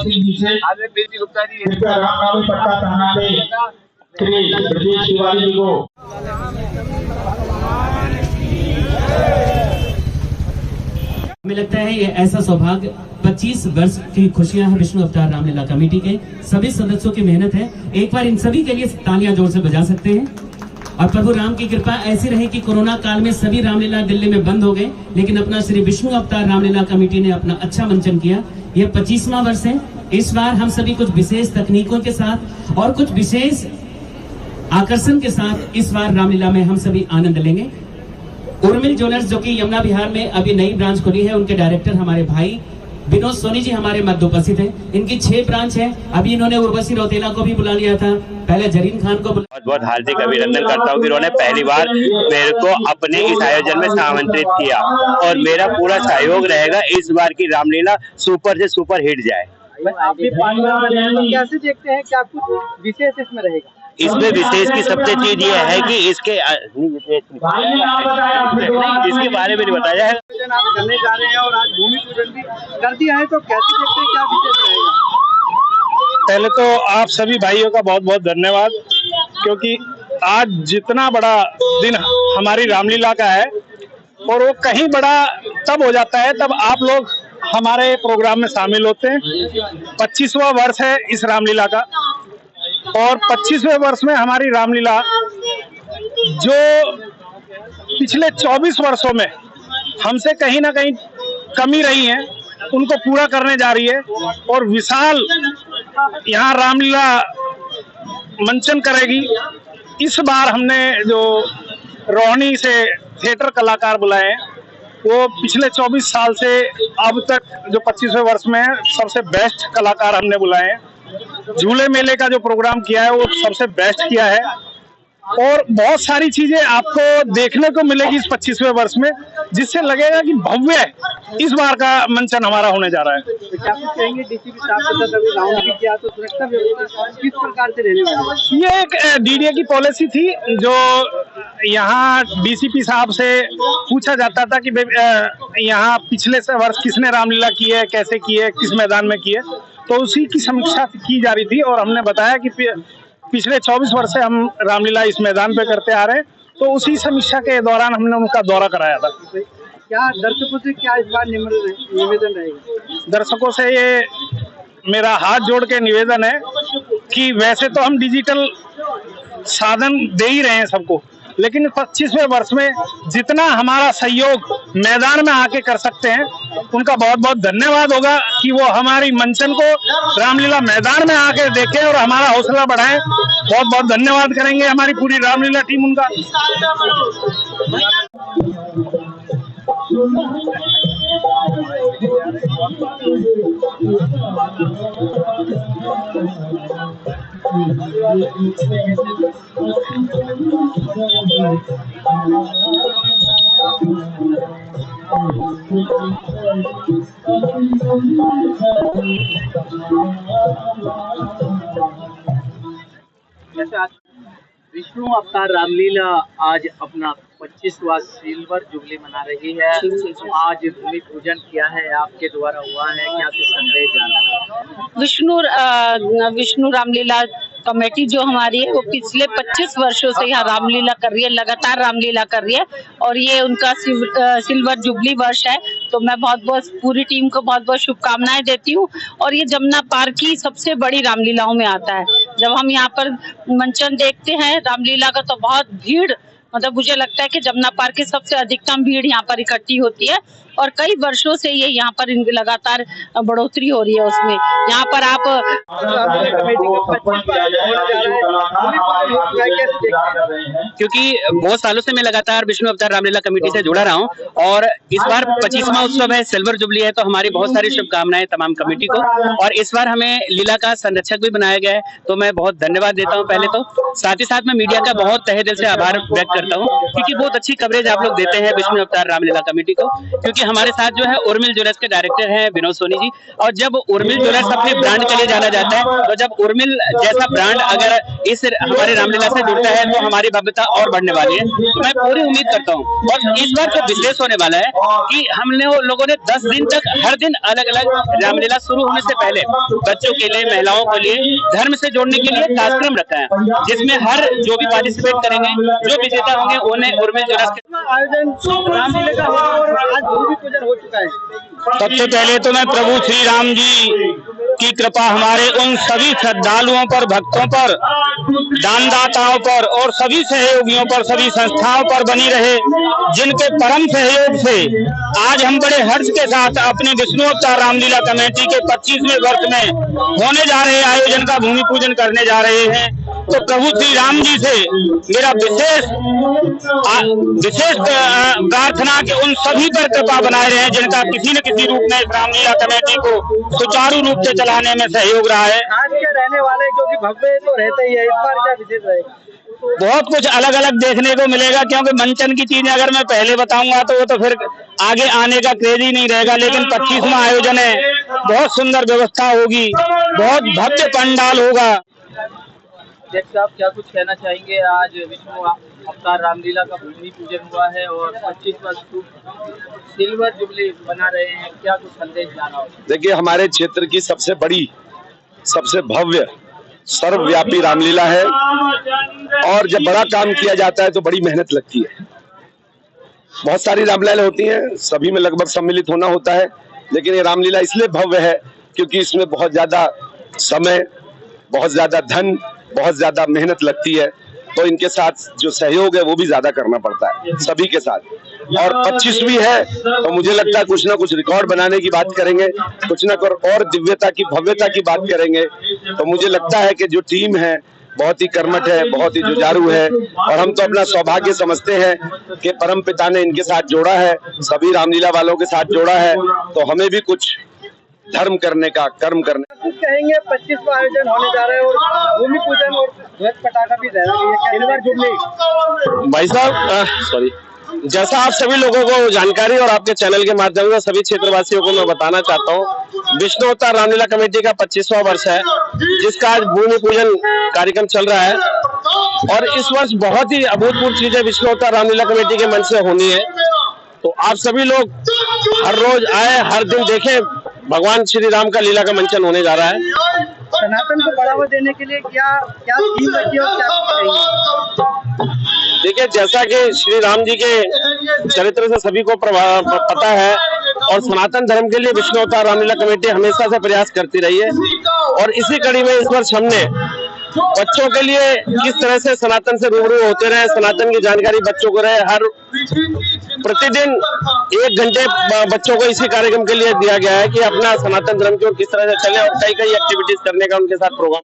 सिंह जी से कृपया रामनामी पट्टा पहनाते श्री ब्रजेश तिवारी जी को। हमें लगता है ये ऐसा सौभाग्य 25 वर्ष की खुशियां हैं विष्णु अवतार रामलीला कमेटी के सभी सदस्यों की मेहनत है। एक बार इन सभी के लिए तालियां जोर से बजा सकते हैं। और प्रभु राम की कृपा ऐसी रही कि कोरोना काल में सभी रामलीला दिल्ली में बंद हो गए, लेकिन अपना श्री विष्णु अवतार रामलीला कमेटी ने अपना अच्छा मंचन किया। यह 25वां वर्ष है। इस बार हम सभी कुछ विशेष तकनीकों के साथ और कुछ विशेष आकर्षण के साथ इस बार रामलीला में हम सभी आनंद लेंगे। उर्मिल ज्वेलर्स जो कि यमुना विहार में अभी नई ब्रांच खुली है, उनके डायरेक्टर हमारे भाई विनोद सोनी जी हमारे मध्य उपस्थित हैं। इनकी 6 ब्रांच है। अभी इन्होंने उर्वशी रौतेला को भी बुला लिया था, पहले जरीन खान को बहुत बहुत हार्दिक अभिनंदन करता हूँ कि उन्होंने पहली बार मेरे को अपने इस आयोजन में आमंत्रित किया और मेरा पूरा सहयोग रहेगा इस बार की रामलीला सुपर से सुपर हिट जाए। आप भी कैसे देखते हैं, क्या कुछ विशेष इसमें रहेगा? इसमें विशेष की सबसे चीज ये है कि इसके बारे में नहीं बताया है। आप करने जा रहे हैं और आज भूमि पूजन भी कर दिया है, तो कैसे देखते हैं, क्या विशेष रहेगा? पहले तो आप सभी भाइयों का बहुत बहुत धन्यवाद, क्योंकि आज जितना बड़ा दिन हमारी रामलीला का है और वो कहीं बड़ा तब हो जाता है तब आप लोग हमारे प्रोग्राम में शामिल होते हैं। 25वां वर्ष है इस रामलीला का और 25वें वर्ष में हमारी रामलीला जो पिछले 24 वर्षों में हमसे कहीं ना कहीं कमी रही है उनको पूरा करने जा रही है और विशाल यहाँ रामलीला मंचन करेगी। इस बार हमने जो रोहिणी से थिएटर कलाकार बुलाए हैं वो पिछले 24 साल से अब तक जो 25वें वर्ष में है सबसे बेस्ट कलाकार हमने बुलाए हैं। झूले मेले का जो प्रोग्राम किया है वो सबसे बेस्ट किया है और बहुत सारी चीजें आपको देखने को मिलेगी इस 25वें वर्ष में, जिससे लगेगा कि भव्य इस बार का मंचन हमारा होने जा रहा है। तो क्या कुछ कहेंगे, डीसीपी साहब के साथ अभी राउंड भी किया तो सुरक्षा व्यवस्था किस प्रकार से रहने वाली है? ये एक डीडीए की पॉलिसी थी जो यहाँ डीसीपी साहब से पूछा जाता था कि यहाँ पिछले वर्ष किसने रामलीला की है, कैसे की है, किस मैदान में की है, तो उसी की समीक्षा की जा रही थी और हमने बताया कि पिछले 24 वर्ष से हम रामलीला इस मैदान पे करते आ रहे हैं, तो उसी समीक्षा के दौरान हमने उनका दौरा कराया था। क्या दर्शकों से क्या इस बार निवेदन रहेगा? दर्शकों से ये मेरा हाथ जोड़ के निवेदन है कि वैसे तो हम डिजिटल साधन दे ही रहे हैं सबको, लेकिन 25वें वर्ष में जितना हमारा सहयोग मैदान में आके कर सकते हैं उनका बहुत बहुत धन्यवाद होगा कि वो हमारी मंचन को रामलीला मैदान में आके देखें और हमारा हौसला बढ़ाएं। बहुत बहुत धन्यवाद करेंगे हमारी पूरी रामलीला टीम उनका। जैसे आज विष्णु अवतार रामलीला आज अपना 25वां सिल्वर जुबली मना रही है, तो आज भूमि पूजन किया है आपके द्वारा हुआ है, क्या कुछ संदेश जा रहा है? विष्णु रामलीला कमेटी जो हमारी है वो पिछले 25 वर्षों से यहाँ रामलीला कर रही है, लगातार रामलीला कर रही है और ये उनका सिल्वर जुबली वर्ष है। तो मैं बहुत बहुत पूरी टीम को बहुत बहुत शुभकामनाएं देती हूँ। और ये जमुना पार्क की सबसे बड़ी रामलीलाओं में आता है। जब हम यहाँ पर मंचन देखते हैं रामलीला का तो बहुत भीड़, मतलब मुझे लगता है कि जमुना पार्क की सबसे अधिकतम भीड़ यहाँ पर इकट्ठी होती है और कई वर्षों से ये यहाँ पर लगातार बढ़ोतरी हो रही है। उसमें यहाँ पर आप क्योंकि बहुत सालों से मैं लगातार विष्णु अवतार रामलीला कमेटी से जुड़ा रहा हूँ और इस बार 25वां उत्सव है, सिल्वर जुबली है, तो हमारी बहुत सारी शुभकामनाएं तमाम कमेटी को। और इस बार हमें लीला का संरक्षक भी बनाया गया है, तो मैं बहुत धन्यवाद देता हूँ पहले तो। साथ ही साथ मैं मीडिया का बहुत तहे दिल से आभार व्यक्त करता हूँ क्योंकि बहुत अच्छी कवरेज आप लोग देते हैं विष्णु अवतार रामलीला कमेटी को। क्योंकि क्योंकि हमारे साथ जो है उर्मिल ज्वेलर्स के डायरेक्टर हैं विनोद सोनी जी। और जब उर्मिल ज्वेलर्स अपने ब्रांड के लिए जाना जाता है, तो जब उर्मिल जैसा ब्रांड अगर इस हमारे रामलीला से जुड़ता है तो हमारी भव्यता और बढ़ने वाली है। तो मैं पूरी उम्मीद करता हूँ, और इस बार जो विशेष होने वाला है कि हमने लोगों ने 10 दिन तक हर दिन अलग अलग रामलीला शुरू होने से पहले बच्चों के लिए, महिलाओं के लिए, धर्म से जोड़ने के लिए कार्यक्रम रखा है, जिसमें हर जो भी पार्टिसिपेट करेंगे, जो विजेता होंगे, उन्हें उर्मिल ज्वेलर्स के आयोजन रामलीला का होगा और आज भूमि पूजन हो चुका है। सबसे पहले तो मैं प्रभु श्री राम जी की कृपा हमारे उन सभी श्रद्धालुओं पर, भक्तों पर, दानदाताओं पर और सभी सहयोगियों पर, सभी संस्थाओं पर बनी रहे, जिनके परम सहयोग से आज हम बड़े हर्ष के साथ अपने विष्णु अवतार रामलीला कमेटी के 25वें वर्ष में होने जा रहे आयोजन का भूमि पूजन करने जा रहे हैं। तो प्रभु श्री राम जी से मेरा विशेष प्रार्थना कि उन सभी पर कृपा बनाए रहे, जिनका किसी न किसी रूप में इस रामलीला कमेटी को सुचारू रूप से चलाने में सहयोग रहा है। आज के रहने वाले, क्योंकि भव्य तो रहते ही है, इस बार क्या विशेष रहेगा? बहुत कुछ अलग अलग देखने को मिलेगा, क्योंकि मंचन की चीजें अगर मैं पहले बताऊंगा तो वो तो फिर आगे आने का क्रेज ही नहीं रहेगा। लेकिन 25वां आयोजन है, बहुत सुंदर व्यवस्था होगी, बहुत भव्य पंडाल होगा। अध्यक्ष साहब, क्या कुछ कहना चाहेंगे? आज विष्णु अवतार रामलीला का भूमि पूजन हुआ है और 25वां सिल्वर जुबली बना रहे हैं, क्या कुछ संदेश जाना हो? देखिए, हमारे क्षेत्र की सबसे बड़ी, सबसे भव्य, सर्वव्यापी रामलीला है, और जब बड़ा काम किया जाता है तो बड़ी मेहनत लगती है। बहुत सारी रामलीला होती हैं, सभी में लगभग सम्मिलित होना होता है, लेकिन ये रामलीला इसलिए भव्य है क्योंकि इसमें बहुत ज्यादा समय, बहुत ज्यादा धन, बहुत ज्यादा मेहनत लगती है। तो इनके साथ जो सहयोग है वो भी ज्यादा करना पड़ता है सभी के साथ। और 25वीं है तो मुझे लगता है कुछ ना कुछ रिकॉर्ड बनाने की बात करेंगे, कुछ ना कुछ और दिव्यता की, भव्यता की बात करेंगे। तो मुझे लगता है कि जो टीम है बहुत ही कर्मठ है, बहुत ही जुझारू है, और हम तो अपना सौभाग्य समझते हैं कि परम पिता ने इनके साथ जोड़ा है, सभी रामलीला वालों के साथ जोड़ा है। तो हमें भी कुछ धर्म करने का, कर्म करने का। कुछ कहेंगे? 25वां आयोजन होने जा रहा है और भूमि पूजन और ध्वज पटाखा भी दे रहा है, सिल्वर जुबली। भाई साहब, सॉरी, जैसा आप सभी लोगों को जानकारी और आपके चैनल के माध्यम से सभी क्षेत्रवासियों को मैं बताना चाहता हूँ, विष्णु अवतार रामलीला कमेटी का 25वां वर्ष है, जिसका आज भूमि पूजन कार्यक्रम चल रहा है। और इस वर्ष बहुत ही अभूतपूर्व चीजें विष्णु अवतार रामलीला कमेटी के मंच से होनी है। तो आप सभी लोग हर रोज आए, हर दिन देखें, भगवान श्री राम का लीला का मंचन होने जा रहा है। सनातन को बढ़ावा देने के लिए क्या थीम रखी और क्या करेंगे? देखिए, जैसा कि श्री राम जी के चरित्र से सभी को पता है, और सनातन धर्म के लिए विष्णु अवतार रामलीला कमेटी हमेशा से प्रयास करती रही है। और इसी कड़ी में इस वर्ष हमने बच्चों के लिए किस तरह से सनातन से रूबरू होते रहे, सनातन की जानकारी बच्चों को रहे, हर प्रतिदिन 1 घंटे बच्चों को इसी कार्यक्रम के लिए दिया गया है कि अपना सनातन धर्म की ओर किस तरह से चले, और कई एक्टिविटीज करने का उनके साथ प्रोग्राम